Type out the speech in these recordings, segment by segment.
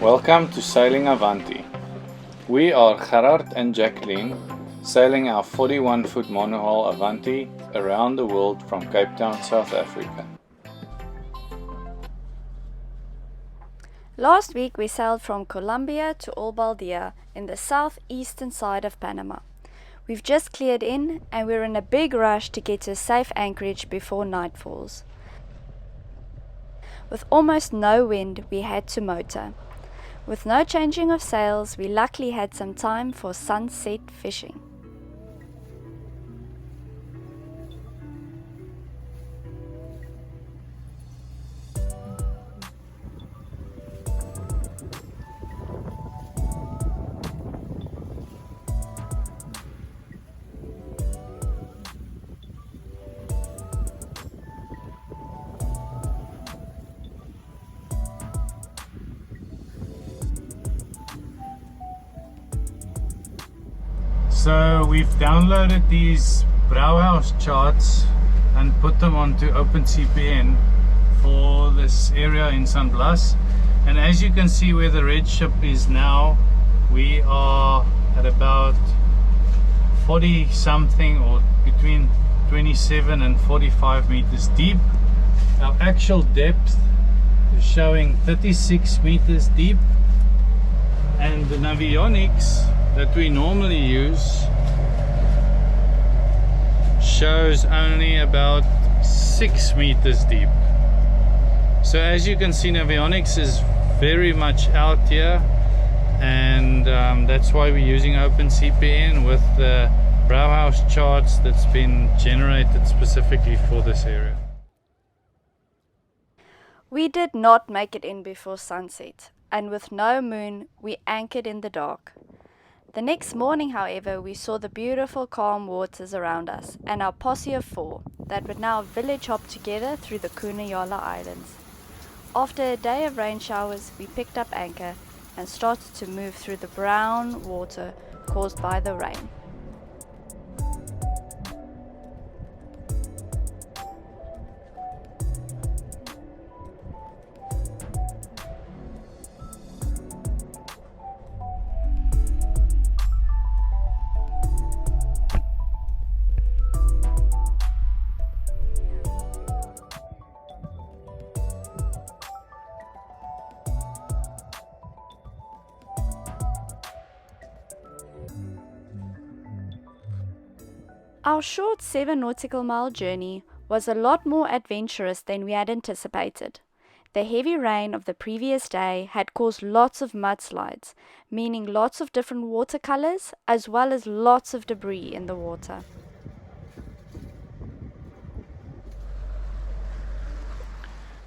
Welcome to Sailing Avanti. We are Gerard and Jacqueline, sailing our 41-foot monohull Avanti around the world from Cape Town, South Africa. Last week we sailed from Colombia to Baldia in the southeastern side of Panama. We've just cleared in and we're in a big rush to get to a safe anchorage before night falls. With almost no wind, we had to motor. With no changing of sails, we luckily had some time for sunset fishing. So we've downloaded these Brauhaus charts and put them onto OpenCPN for this area in San Blas. And as you can see where the red ship is now, we are at about 40 something or between 27 and 45 meters deep. Our actual depth is showing 36 meters deep, and the navionics that we normally use shows only about 6 meters deep. So as you can see, navionics is very much out here, and that's why we're using OpenCPN with the Brauhaus charts that's been generated specifically for this area. We did not make it in before sunset, and with no moon we anchored in the dark. The next morning, however, we saw the beautiful calm waters around us and our posse of 4 that would now village hop together through the Kuna Yala Islands. After a day of rain showers, we picked up anchor and started to move through the brown water caused by the rain. Our short 7 nautical mile journey was a lot more adventurous than we had anticipated. The heavy rain of the previous day had caused lots of mudslides, meaning lots of different watercolors as well as lots of debris in the water.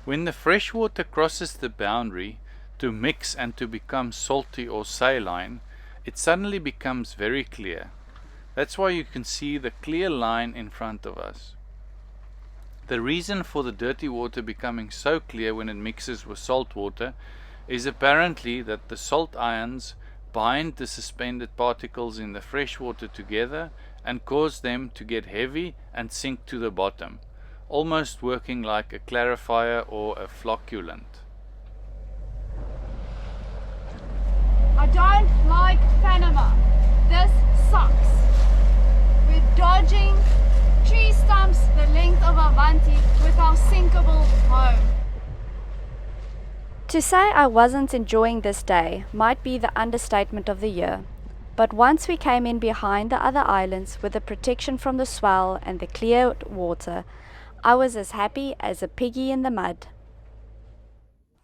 When the fresh water crosses the boundary to mix and to become salty or saline, it suddenly becomes very clear. That's why you can see the clear line in front of us. The reason for the dirty water becoming so clear when it mixes with salt water is apparently that the salt ions bind the suspended particles in the fresh water together and cause them to get heavy and sink to the bottom, almost working like a clarifier or a flocculant. I don't like Panama. This sucks. We're dodging tree stumps the length of Avanti with our sinkable home. To say I wasn't enjoying this day might be the understatement of the year, but once we came in behind the other islands with the protection from the swell and the clear water, I was as happy as a piggy in the mud.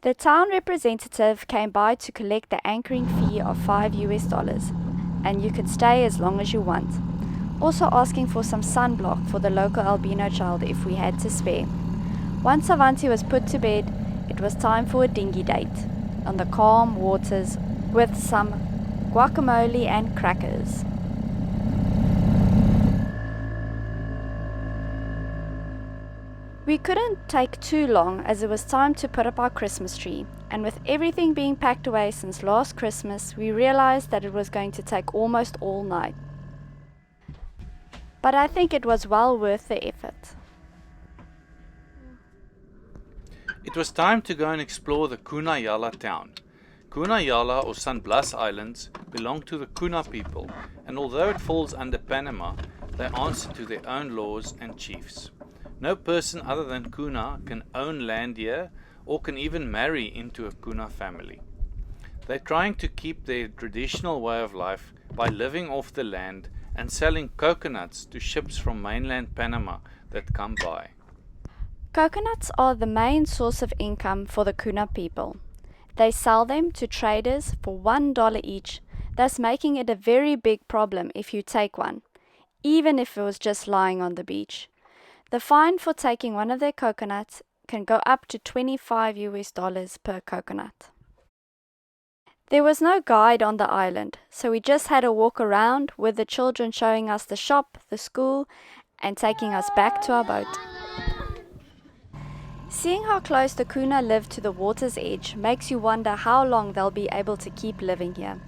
The town representative came by to collect the anchoring fee of $5, and you could stay as long as you want. Also asking for some sunblock for the local albino child if we had to spare. Once Avanti was put to bed, it was time for a dinghy date on the calm waters with some guacamole and crackers. We couldn't take too long as it was time to put up our Christmas tree, and with everything being packed away since last Christmas, we realized that it was going to take almost all night. But I think it was well worth the effort. It was time to go and explore the Kuna Yala town. Kuna Yala or San Blas Islands belong to the Kuna people, and although it falls under Panama, they answer to their own laws and chiefs. No person other than Kuna can own land here or can even marry into a Kuna family. They're trying to keep their traditional way of life by living off the land and selling coconuts to ships from mainland Panama that come by. Coconuts are the main source of income for the Kuna people. They sell them to traders for $1 each, thus making it a very big problem if you take one, even if it was just lying on the beach. The fine for taking one of their coconuts can go up to $25 per coconut. There was no guide on the island, so we just had a walk around with the children showing us the shop, the school, and taking us back to our boat. Seeing how close the Kuna live to the water's edge makes you wonder how long they'll be able to keep living here.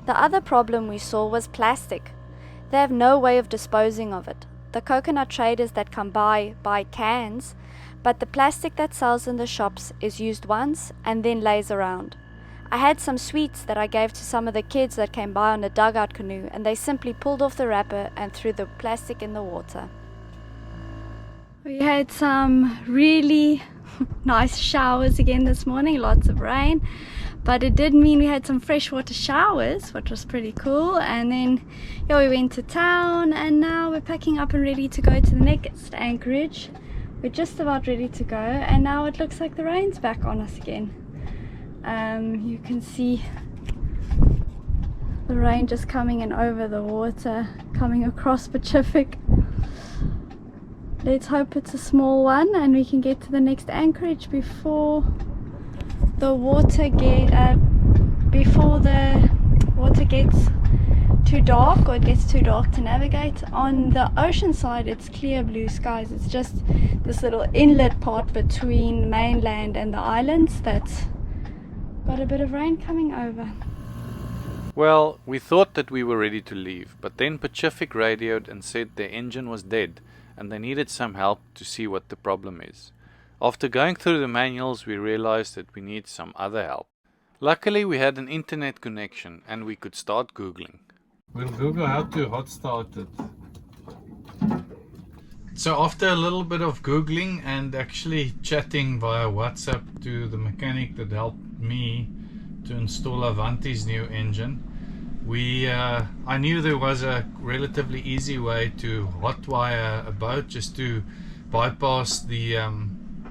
The other problem we saw was plastic. They have no way of disposing of it. The coconut traders that come by buy cans, but the plastic that sells in the shops is used once and then lays around. I had some sweets that I gave to some of the kids that came by on a dugout canoe, and they simply pulled off the wrapper and threw the plastic in the water. We had some really nice showers again this morning, lots of rain, but it did mean we had some freshwater showers, which was pretty cool. And then we went to town, and now we're packing up and ready to go to the next anchorage. We're just about ready to go, and now it looks like the rain's back on us again. You can see the rain just coming in over the water, coming across Pacific. Let's hope it's a small one and we can get to the next anchorage before the water gets too dark, or it gets too dark to navigate. On the ocean side it's clear blue skies. It's just this little inlet part between mainland and the islands that's got a bit of rain coming over. Well, we thought that we were ready to leave, but then Pacific radioed and said their engine was dead and they needed some help to see what the problem is. After going through the manuals, we realized that we need some other help. Luckily, we had an internet connection and we could start Googling. We'll Google how to hot start it. So after a little bit of Googling and actually chatting via WhatsApp to the mechanic that helped me to install Avanti's new engine, I knew there was a relatively easy way to hotwire a boat just to bypass the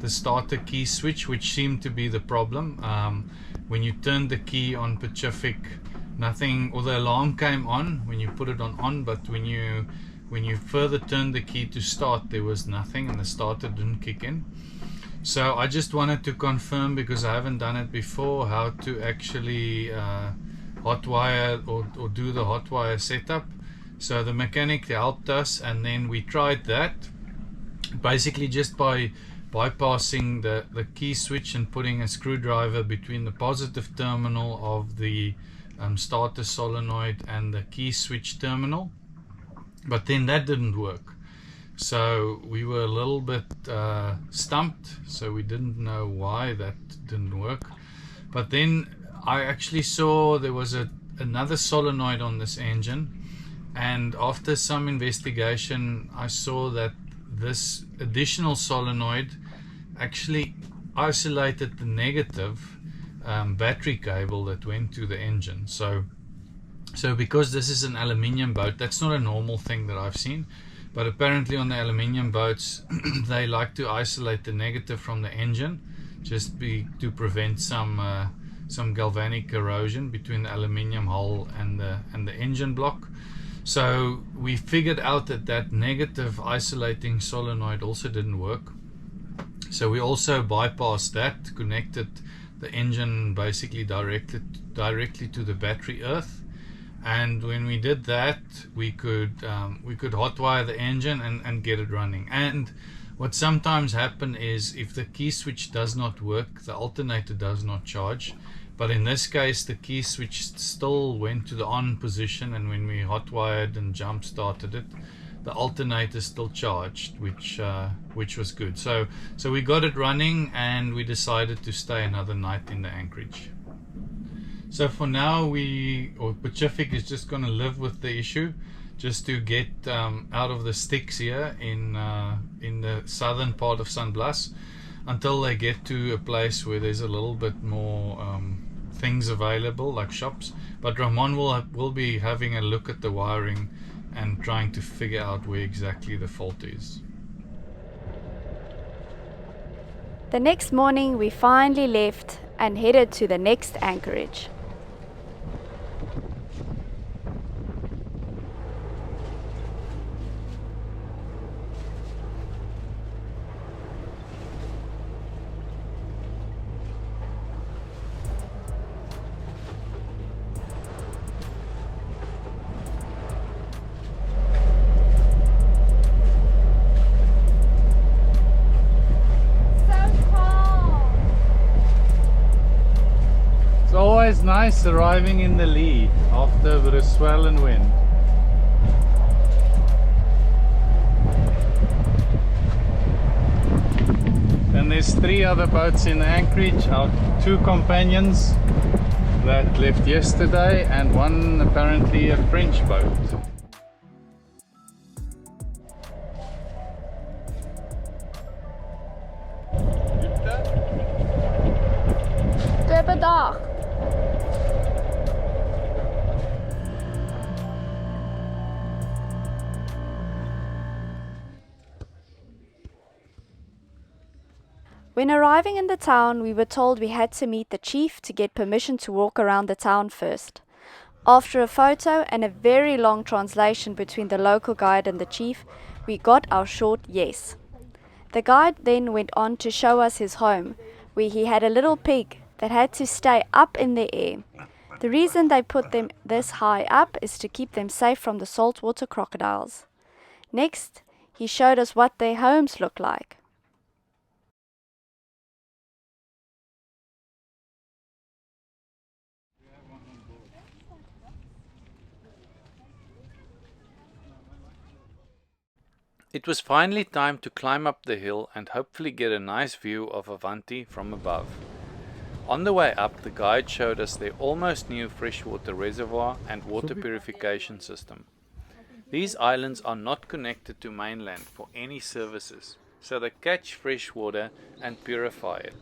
starter key switch, which seemed to be the problem. When you turned the key on Pacific, nothing, or the alarm came on when you put it on, but when you further turned the key to start, there was nothing and the starter didn't kick in. So I just wanted to confirm, because I haven't done it before, how to actually hotwire or do the hotwire setup. So the mechanic helped us, and then we tried that basically just by bypassing the key switch and putting a screwdriver between the positive terminal of the starter solenoid and the key switch terminal. But then that didn't work, so we were a little bit stumped, so we didn't know why that didn't work. But then I actually saw there was another solenoid on this engine, and after some investigation I saw that this additional solenoid actually isolated the negative battery cable that went to the engine. So because this is an aluminium boat, that's not a normal thing that I've seen, but apparently on the aluminium boats they like to isolate the negative from the engine just to prevent some galvanic corrosion between the aluminium hull and the engine block. So we figured out that negative isolating solenoid also didn't work, so we also bypassed that, connected the engine basically directly to the battery earth. And when we did that, we could hotwire the engine and get it running. And what sometimes happens is, if the key switch does not work, the alternator does not charge. But in this case, the key switch still went to the on position, and when we hotwired and jump started it, the alternator still charged, which was good. So we got it running, and we decided to stay another night in the anchorage. So for now, Pacific is just going to live with the issue, just to get out of the sticks here in the southern part of San Blas, until they get to a place where there's a little bit more things available, like shops. But Ramon will be having a look at the wiring and trying to figure out where exactly the fault is. The next morning we finally left and headed to the next anchorage. It's always nice arriving in the lee after the swell and wind. And there's 3 other boats in the anchorage, our 2 companions that left yesterday and one apparently a French boat. Dag. When arriving in the town, we were told we had to meet the chief to get permission to walk around the town first. After a photo and a very long translation between the local guide and the chief, we got our short yes. The guide then went on to show us his home, where he had a little pig that had to stay up in the air. The reason they put them this high up is to keep them safe from the saltwater crocodiles. Next, he showed us what their homes look like. It was finally time to climb up the hill and hopefully get a nice view of Avanti from above. On the way up, the guide showed us their almost new freshwater reservoir and water purification system. These islands are not connected to mainland for any services, so they catch fresh water and purify it.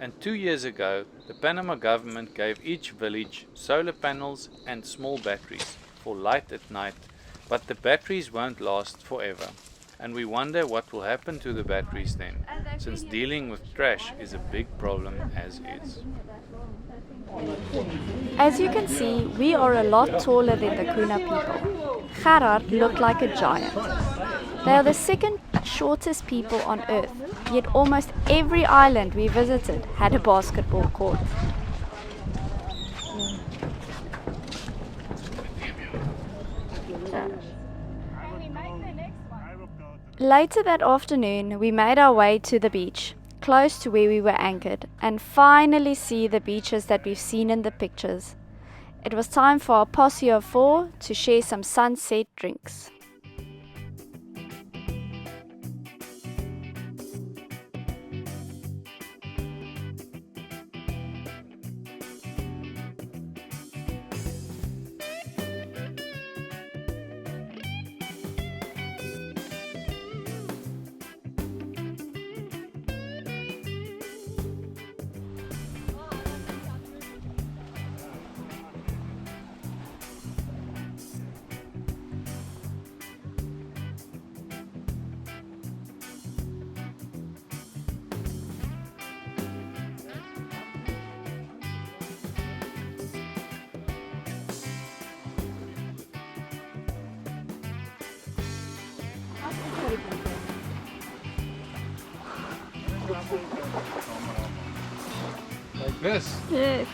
And 2 years ago, the Panama government gave each village solar panels and small batteries for light at night, but the batteries won't last forever. And we wonder what will happen to the batteries then, since dealing with trash is a big problem as is. As you can see, we are a lot taller than the Kuna people. Gerard looked like a giant. They are the second shortest people on earth, yet almost every island we visited had a basketball court. Later that afternoon, we made our way to the beach, close to where we were anchored, and finally see the beaches that we've seen in the pictures. It was time for our posse of 4 to share some sunset drinks. Like this? Yes.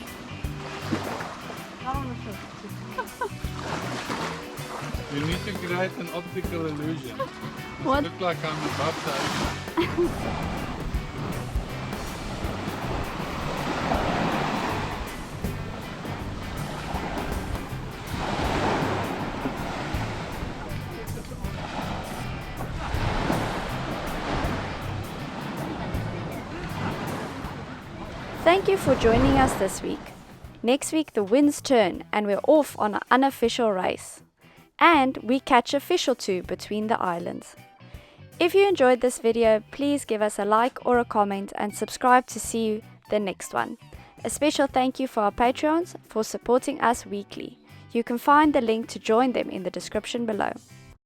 You need to create an optical illusion. What? Look like I'm above the ocean. Thank you for joining us this week. Next week the winds turn and we're off on an unofficial race. And we catch a fish or two between the islands. If you enjoyed this video, please give us a like or a comment and subscribe to see the next one. A special thank you for our Patreons for supporting us weekly. You can find the link to join them in the description below.